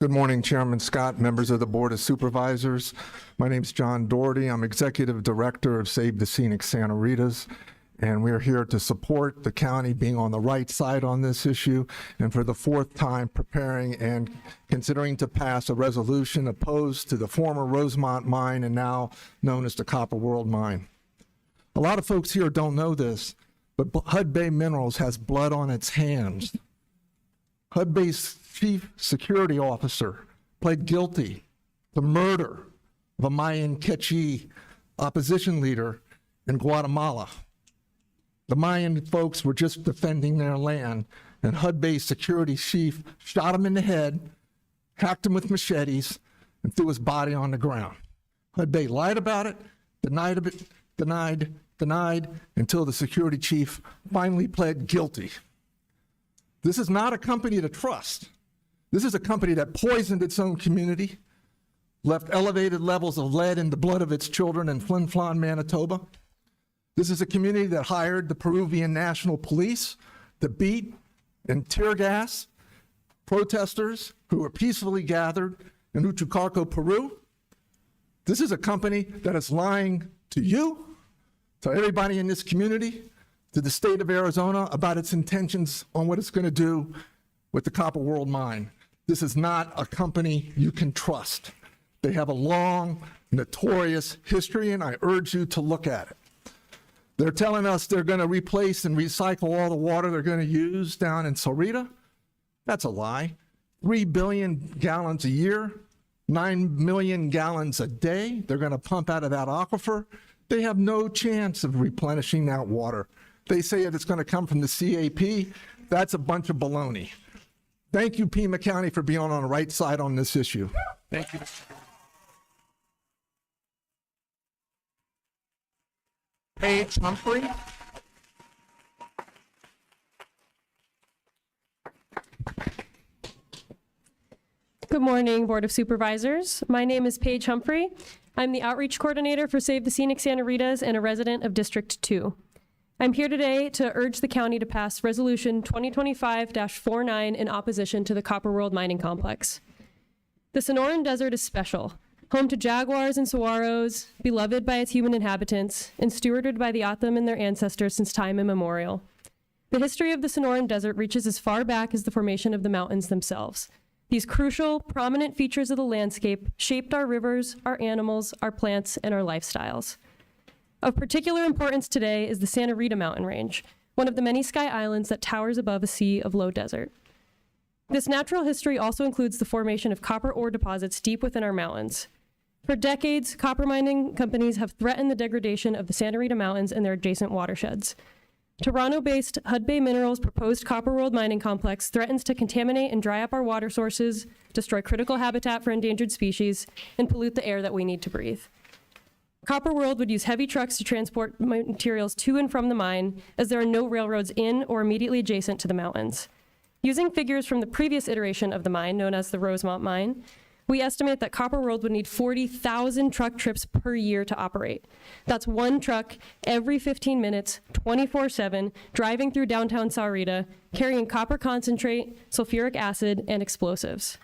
Good morning, Chairman Scott, members of the Board of Supervisors. My name is John Doherty. I'm Executive Director of Save the Scenic Santa Rita's, and we're here to support the county being on the right side on this issue, and for the fourth time preparing and considering to pass a resolution opposed to the former Rosemont mine and now known as the Copper World mine. A lot of folks here don't know this, but HUD Bay Minerals has blood on its hands. HUD Bay's chief security officer pled guilty to murder of a Mayan Quechua opposition leader in Guatemala. The Mayan folks were just defending their land, and HUD Bay's security chief shot him in the head, hacked him with machetes, and threw his body on the ground. HUD Bay lied about it, denied, until the security chief finally pled guilty. This is not a company to trust. This is a company that poisoned its own community, left elevated levels of lead in the blood of its children in Flin Flon, Manitoba. This is a community that hired the Peruvian National Police to beat and tear gas protesters who were peacefully gathered in Uchucarco, Peru. This is a company that is lying to you, to everybody in this community, to the state of Arizona about its intentions on what it's going to do with the Copper World mine. This is not a company you can trust. They have a long, notorious history, and I urge you to look at it. They're telling us they're going to replace and recycle all the water they're going to use down in Sarita. That's a lie. 3 billion gallons a year, 9 million gallons a day they're going to pump out of that aquifer. They have no chance of replenishing that water. They say that it's going to come from the CAP. That's a bunch of baloney. Thank you, Pima County, for being on the right side on this issue. Thank you. Paige Humphrey. Good morning, Board of Supervisors. My name is Paige Humphrey. I'm the Outreach Coordinator for Save the Scenic Santa Rita's and a resident of District 2. I'm here today to urge the county to pass Resolution 2025-49 in opposition to the Copper World mining complex. The Sonoran Desert is special, home to jaguars and saguaros, beloved by its human inhabitants, and stewarded by the Atham and their ancestors since time immemorial. The history of the Sonoran Desert reaches as far back as the formation of the mountains themselves. These crucial, prominent features of the landscape shaped our rivers, our animals, our plants, and our lifestyles. Of particular importance today is the Santa Rita mountain range, one of the many sky islands that towers above a sea of low desert. This natural history also includes the formation of copper ore deposits deep within our mountains. For decades, copper mining companies have threatened the degradation of the Santa Rita Mountains and their adjacent watersheds. Toronto-based HUD Bay Minerals' proposed Copper World mining complex threatens to contaminate and dry up our water sources, destroy critical habitat for endangered species, and pollute the air that we need to breathe. Copper World would use heavy trucks to transport materials to and from the mine, as there are no railroads in or immediately adjacent to the mountains. Using figures from the previous iteration of the mine, known as the Rosemont mine, we estimate that Copper World would need 40,000 truck trips per year to operate. That's one truck every 15 minutes, 24/7, driving through downtown Saurita, carrying copper concentrate, sulfuric acid, and explosives.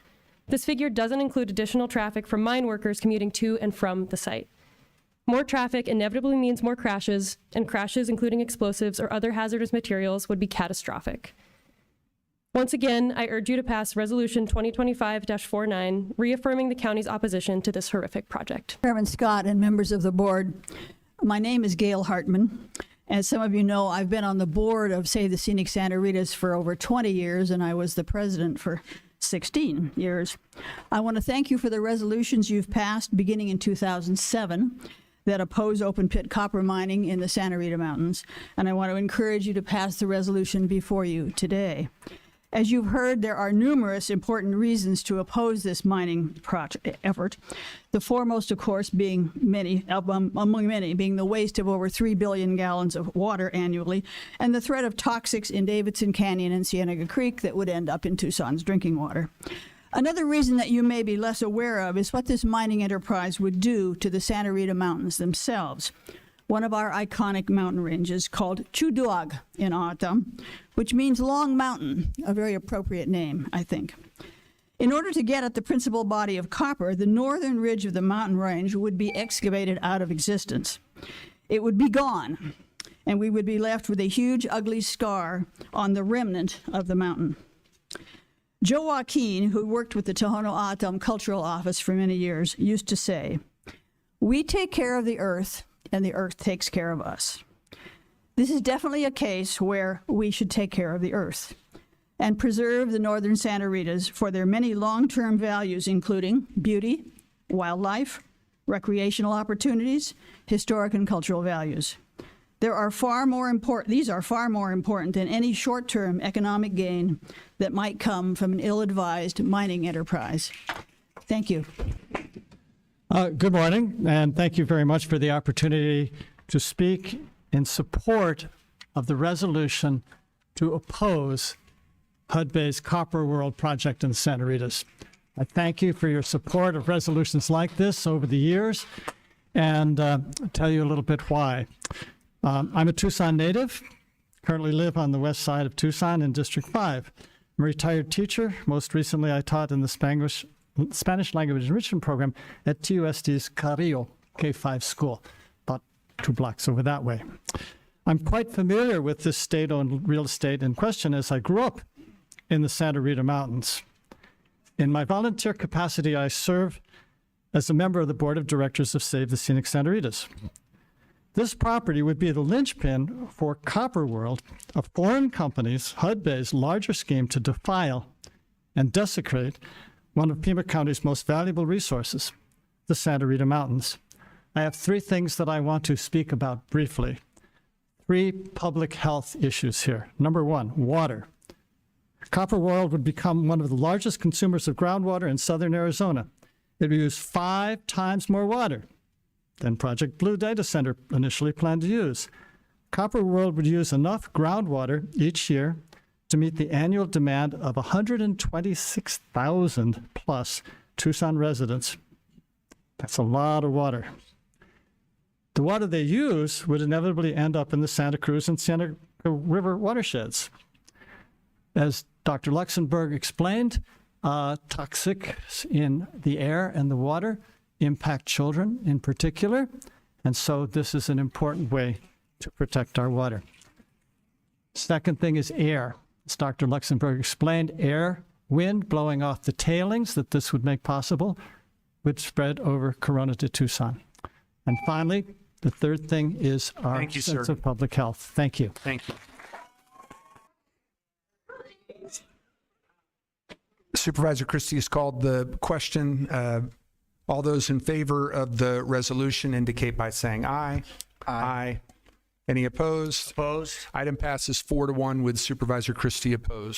This figure doesn't include additional traffic from mine workers commuting to and from the site. More traffic inevitably means more crashes, and crashes including explosives or other hazardous materials would be catastrophic. Once again, I urge you to pass Resolution 2025-49, reaffirming the county's opposition to this horrific project. Chairman Scott and members of the board, my name is Gail Hartman. As some of you know, I've been on the board of Save the Scenic Santa Rita's for over 20 years, and I was the president for 16 years. I want to thank you for the resolutions you've passed beginning in 2007 that oppose open pit copper mining in the Santa Rita Mountains, and I want to encourage you to pass the resolution before you today. As you've heard, there are numerous important reasons to oppose this mining effort. The foremost, of course, being among many, being the waste of over 3 billion gallons of water annually, and the threat of toxics in Davidson Canyon and Cienega Creek that would end up in Tucson's drinking water. Another reason that you may be less aware of is what this mining enterprise would do to the Santa Rita Mountains themselves. One of our iconic mountain ranges called Chuduag in Atam, which means long mountain, a very appropriate name, I think. In order to get at the principal body of copper, the northern ridge of the mountain range would be excavated out of existence. It would be gone, and we would be left with a huge, ugly scar on the remnant of the mountain. Joe Joaquin, who worked with the Tohono O'odham Cultural Office for many years, used to say, "We take care of the earth, and the earth takes care of us." This is definitely a case where we should take care of the earth and preserve the northern Santa Ritas for their many long-term values, including beauty, wildlife, recreational opportunities, historic and cultural values. These are far more important than any short-term economic gain that might come from an ill-advised mining enterprise. Thank you. Good morning, and thank you very much for the opportunity to speak in support of the resolution to oppose Hudbay's Copper World project in the Santa Ritas. I thank you for your support of resolutions like this over the years, and tell you a little bit why. I'm a Tucson native, currently live on the west side of Tucson in District 5. I'm a retired teacher. Most recently, I taught in the Spanish language enrichment program at TUSD's Carrillo K-5 school, about 2 blocks over that way. I'm quite familiar with this state-owned real estate in question as I grew up in the Santa Rita Mountains. In my volunteer capacity, I serve as a member of the board of directors of Save the Scenic Santa Ritas. This property would be the linchpin for Copper World, a foreign company's, Hudbay's, larger scheme to defile and desecrate one of Pima County's most valuable resources, the Santa Rita Mountains. I have 3 things that I want to speak about briefly. 3 public health issues here. Number 1, water. Copper World would become one of the largest consumers of groundwater in southern Arizona. It would use 5 times more water than Project Blue Data Center initially planned to use. Copper World would use enough groundwater each year to meet the annual demand of 126,000 plus Tucson residents. That's a lot of water. The water they use would inevitably end up in the Santa Cruz and Santa River watersheds. As Dr. Luxembourg explained, toxics in the air and the water impact children in particular, and so this is an important way to protect our water. Second thing is air. As Dr. Luxembourg explained, air, wind blowing off the tailings that this would make possible would spread over Corona to Tucson. And finally, the third thing is our sense of public health. Thank you. Thank you. Supervisor Christie has called the question. All those in favor of the resolution indicate by saying aye. Aye. Any opposed? Opposed. Item passes 4-1 with Supervisor Christie opposed.